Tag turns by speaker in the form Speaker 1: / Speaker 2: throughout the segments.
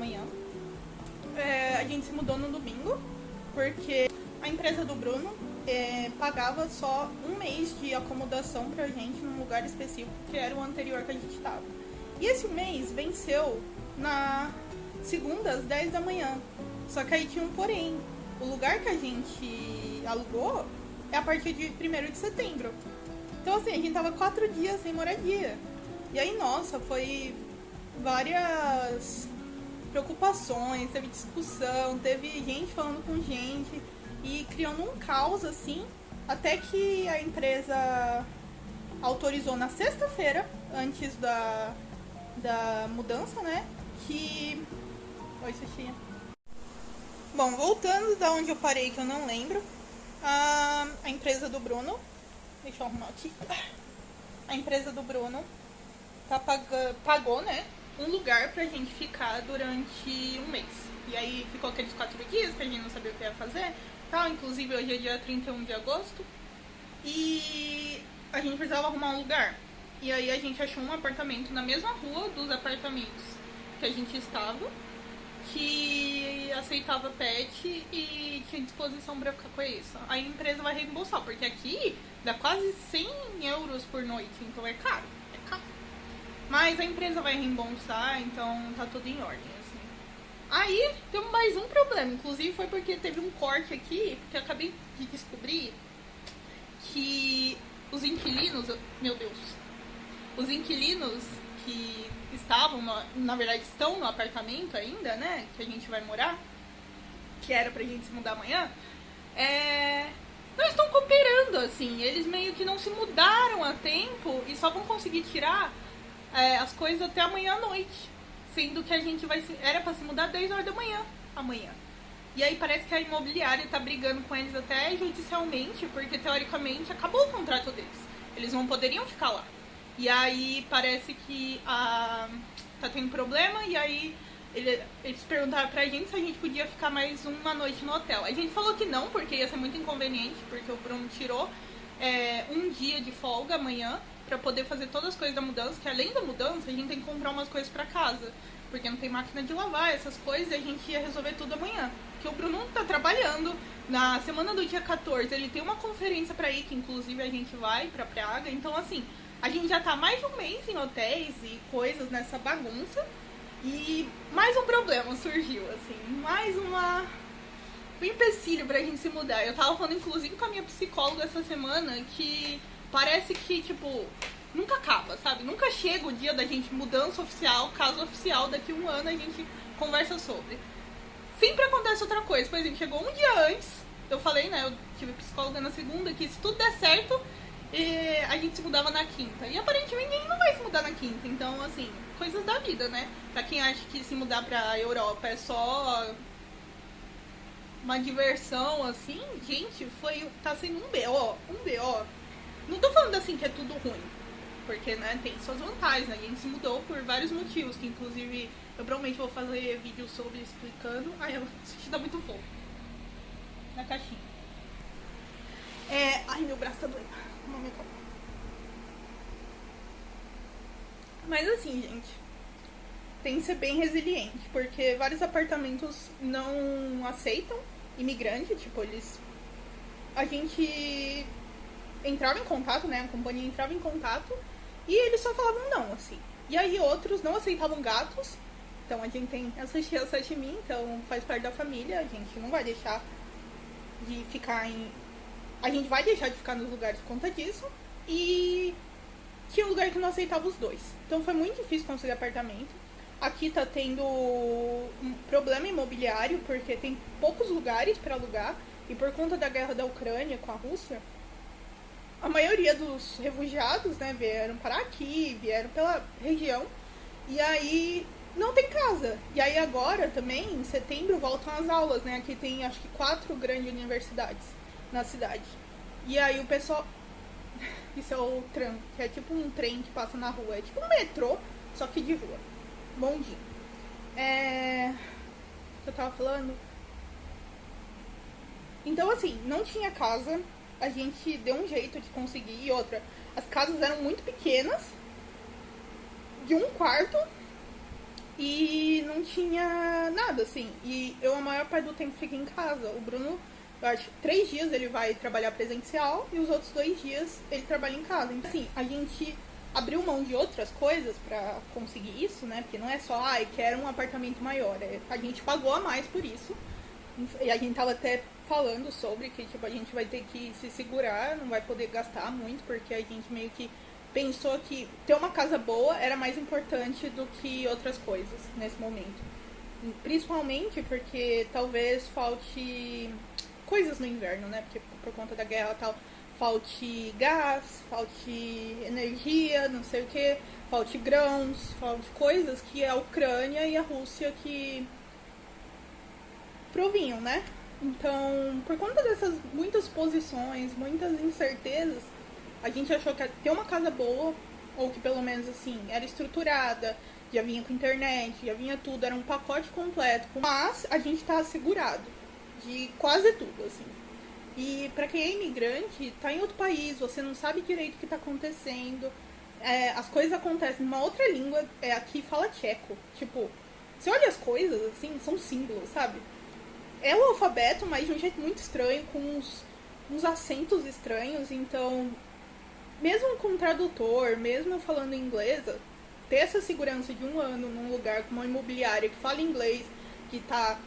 Speaker 1: manhã. A gente se mudou no domingo, porque a empresa do Bruno pagava só um mês de acomodação pra gente num lugar específico, que era o anterior que a gente estava. E esse mês venceu na segunda às 10 da manhã. Só que aí tinha um porém. O lugar que a gente alugou é a partir de 1º de setembro. Então assim, a gente tava 4 dias sem moradia. E aí, nossa, foi várias preocupações, teve discussão, teve gente falando com gente e criando um caos assim, até que a empresa autorizou na sexta-feira, antes da mudança, né, que... Oi, Xuxinha. Bom, voltando da onde eu parei, que eu não lembro, a empresa do Bruno, deixa eu arrumar aqui, a empresa do Bruno pagou, né, um lugar pra gente ficar durante um mês. E aí ficou aqueles 4 dias que a gente não sabia o que ia fazer, tal. Inclusive hoje é dia 31 de agosto e a gente precisava arrumar um lugar. E aí a gente achou um apartamento na mesma rua dos apartamentos que a gente estava, que aceitava pet e tinha disposição pra ficar com isso. A empresa vai reembolsar, porque aqui dá quase 100 euros por noite, então é caro. Mas a empresa vai reembolsar, então tá tudo em ordem, assim. Aí, temos mais um problema. Inclusive foi porque teve um corte aqui, porque eu acabei de descobrir que os inquilinos... Meu Deus. Os inquilinos que estavam, na verdade estão no apartamento ainda, né, que a gente vai morar, que era pra gente se mudar amanhã, não estão cooperando, assim. Eles meio que não se mudaram a tempo e só vão conseguir tirar as coisas até amanhã à noite, sendo que a gente era pra se mudar 10 horas da manhã amanhã. E aí parece que a imobiliária tá brigando com eles até judicialmente, porque teoricamente acabou o contrato deles. Eles não poderiam ficar lá. E aí parece que tá tendo problema, e aí eles perguntaram pra gente se a gente podia ficar mais uma noite no hotel. A gente falou que não, porque ia ser muito inconveniente, porque o Bruno tirou um dia de folga amanhã pra poder fazer todas as coisas da mudança, que além da mudança a gente tem que comprar umas coisas pra casa, porque não tem máquina de lavar, essas coisas, e a gente ia resolver tudo amanhã. Porque o Bruno tá trabalhando, na semana do dia 14 ele tem uma conferência pra ir, que inclusive a gente vai pra Praga, então assim, a gente já tá mais de um mês em hotéis e coisas nessa bagunça, e mais um problema surgiu, assim, mais um empecilho pra gente se mudar. Eu tava falando inclusive com a minha psicóloga essa semana que parece que, tipo, nunca acaba, sabe? Nunca chega o dia da gente mudança oficial, caso oficial, daqui a um ano a gente conversa sobre. Sempre acontece outra coisa. Por exemplo, chegou um dia antes, eu falei, né, eu tive psicóloga na segunda, que se tudo der certo, a gente se mudava na quinta. E aparentemente ninguém não vai se mudar na quinta. Então, assim, coisas da vida, né? Pra quem acha que se mudar pra Europa é só uma diversão, assim, gente, tá sendo um BO. Não tô falando assim que é tudo ruim, porque, né, tem suas vantagens, né? A gente se mudou por vários motivos, que inclusive eu provavelmente vou fazer vídeo sobre explicando. Ai, isso dá muito fofo. Na caixinha. Ai, meu braço tá doendo. Mas assim, gente, tem que ser bem resiliente, porque vários apartamentos não aceitam imigrante, tipo, a gente entrava em contato, né, a companhia entrava em contato e eles só falavam não, assim. E aí outros não aceitavam gatos, então a gente tem a Sashimi, então faz parte da família, a gente não vai deixar de ficar a gente vai deixar de ficar nos lugares por conta disso. E tinha um lugar que não aceitava os dois, então foi muito difícil conseguir apartamento. Aqui tá tendo um problema imobiliário, porque tem poucos lugares para alugar, e por conta da guerra da Ucrânia com a Rússia, a maioria dos refugiados, né, vieram para aqui, vieram pela região, e aí não tem casa. E aí agora também, em setembro, voltam as aulas, né? Aqui tem acho que 4 grandes universidades na cidade. E aí o pessoal... Isso é o tram, que é tipo um trem que passa na rua. É tipo um metrô, só que de rua. Bondinho. O que eu tava falando? Então assim, não tinha casa. A gente deu um jeito de conseguir. E outra, as casas eram muito pequenas, de um quarto, e não tinha pra nada, assim. E eu, a maior parte do tempo, fico em casa. O Bruno, eu acho, 3 dias ele vai trabalhar presencial e os outros 2 dias ele trabalha em casa. Então, assim, a gente abriu mão de outras coisas pra conseguir isso, né? Porque não é só, quero um apartamento maior. A gente pagou a mais por isso. E a gente tava até falando sobre que, tipo, a gente vai ter que se segurar, não vai poder gastar muito, porque a gente meio que pensou que ter uma casa boa era mais importante do que outras coisas nesse momento. Principalmente porque talvez falte coisas no inverno, né? Porque por conta da guerra e tal, falte gás, falte energia, não sei o que, falte grãos, falte coisas que a Ucrânia e a Rússia que provinham, né? Então, por conta dessas muitas posições, muitas incertezas, a gente achou que ter uma casa boa, ou que pelo menos assim, era estruturada, já vinha com internet, já vinha tudo, era um pacote completo. Mas a gente tá assegurado de quase tudo, assim. E pra quem é imigrante, tá em outro país, você não sabe direito o que tá acontecendo, as coisas acontecem numa outra língua, aqui fala tcheco. Tipo, você olha as coisas, assim, são símbolos, sabe? É o alfabeto, mas de um jeito muito estranho, com uns acentos estranhos, então, mesmo com tradutor, mesmo falando inglês, ter essa segurança de 1 ano num lugar com uma imobiliária que fala inglês, que tá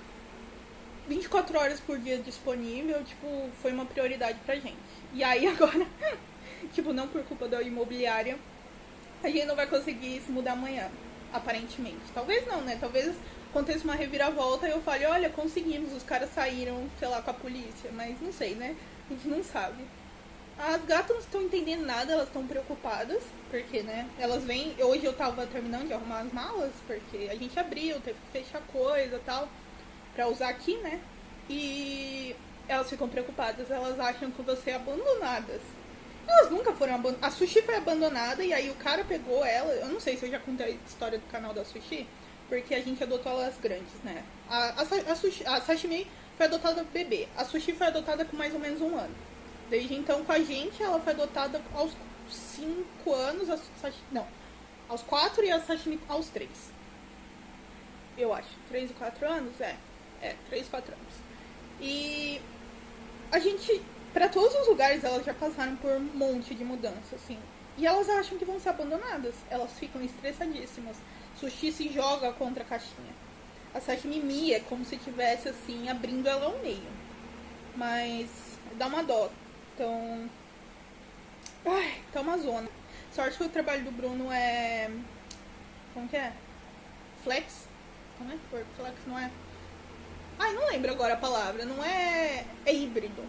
Speaker 1: 24 horas por dia disponível, tipo, foi uma prioridade pra gente. E aí agora, tipo, não por culpa da imobiliária, a gente não vai conseguir se mudar amanhã, aparentemente. Talvez não, né? Talvez aconteça uma reviravolta e eu fale, olha, conseguimos, os caras saíram, sei lá, com a polícia, mas não sei, né? A gente não sabe. As gatas não estão entendendo nada, elas estão preocupadas, porque, né, elas vêm, hoje eu tava terminando de arrumar as malas, porque a gente abriu, teve que fechar coisa e tal, pra usar aqui, né, e elas ficam preocupadas, elas acham que você é abandonadas. Elas nunca foram abandonadas, a Sushi foi abandonada e aí o cara pegou ela, eu não sei se eu já contei a história do canal da Sushi, porque a gente adotou elas grandes, né, a Sashimi foi adotada bebê, a Sushi foi adotada com mais ou menos 1 ano. Desde então, com a gente, ela foi adotada aos 5 anos, aos 4 e a Sashimi aos 3. Eu acho. 3 e 4 anos? 3 e 4 anos. E a gente, pra todos os lugares, elas já passaram por um monte de mudança, assim. E elas acham que vão ser abandonadas. Elas ficam estressadíssimas. Sushi se joga contra a caixinha. A Sashimi mia, como se tivesse, assim, abrindo ela ao meio. Mas dá uma dó. Então, tá uma zona. Sorte que o trabalho do Bruno é... Como que é? Flex? Como é? Flex não é? Não lembro agora a palavra. Não é... É híbrido.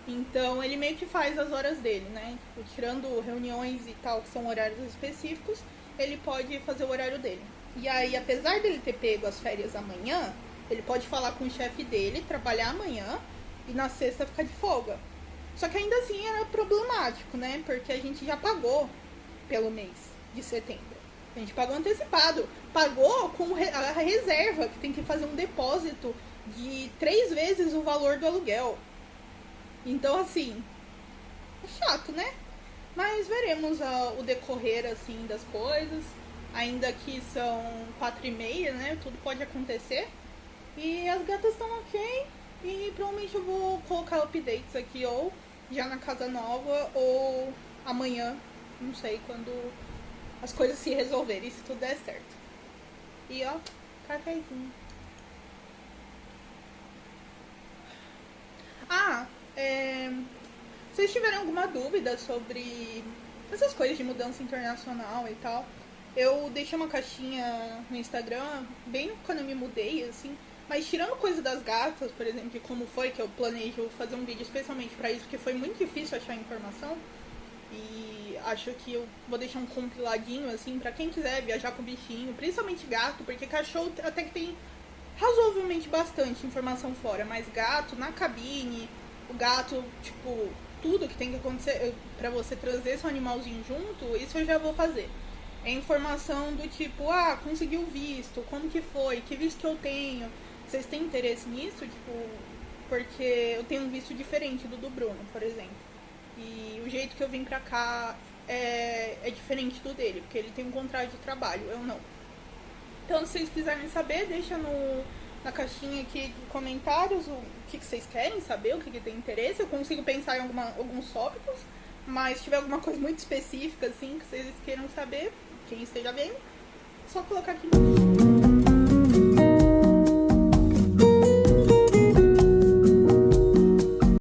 Speaker 1: Então, ele meio que faz as horas dele, né? Tipo, tirando reuniões e tal, que são horários específicos, ele pode fazer o horário dele. E aí, apesar dele ter pego as férias amanhã, ele pode falar com o chefe dele, trabalhar amanhã e na sexta ficar de folga. Só que ainda assim era problemático, né? Porque a gente já pagou pelo mês de setembro. A gente pagou antecipado. Pagou com a reserva, que tem que fazer um depósito de 3 vezes o valor do aluguel. Então, assim, é chato, né? Mas veremos o decorrer, assim, das coisas. Ainda que são 4h30, né? Tudo pode acontecer. E as gatas estão ok. E provavelmente eu vou colocar updates aqui, ou já na casa nova, ou amanhã, não sei, quando as coisas se resolverem, se tudo der certo. E ó, cafezinho. Se vocês tiverem alguma dúvida sobre essas coisas de mudança internacional e tal, eu deixei uma caixinha no Instagram, bem quando eu me mudei, assim. Mas tirando coisa das gatas, por exemplo, de como foi, que eu planejo fazer um vídeo especialmente pra isso, porque foi muito difícil achar informação. E acho que eu vou deixar um compiladinho, assim, pra quem quiser viajar com bichinho, principalmente gato, porque cachorro até que tem razoavelmente bastante informação fora, mas gato na cabine, o gato, tipo, tudo que tem que acontecer pra você trazer seu animalzinho junto, isso eu já vou fazer. É informação do tipo, conseguiu visto, como que foi, que visto que eu tenho. Vocês têm interesse nisso? Tipo, porque eu tenho um visto diferente do Bruno, por exemplo. E o jeito que eu vim pra cá é diferente do dele, porque ele tem um contrato de trabalho, eu não. Então, se vocês quiserem saber, deixa na caixinha aqui de comentários o que vocês querem saber, o que tem interesse. Eu consigo pensar em alguns tópicos, mas se tiver alguma coisa muito específica, assim, que vocês queiram saber, quem esteja vendo, só colocar aqui embaixo.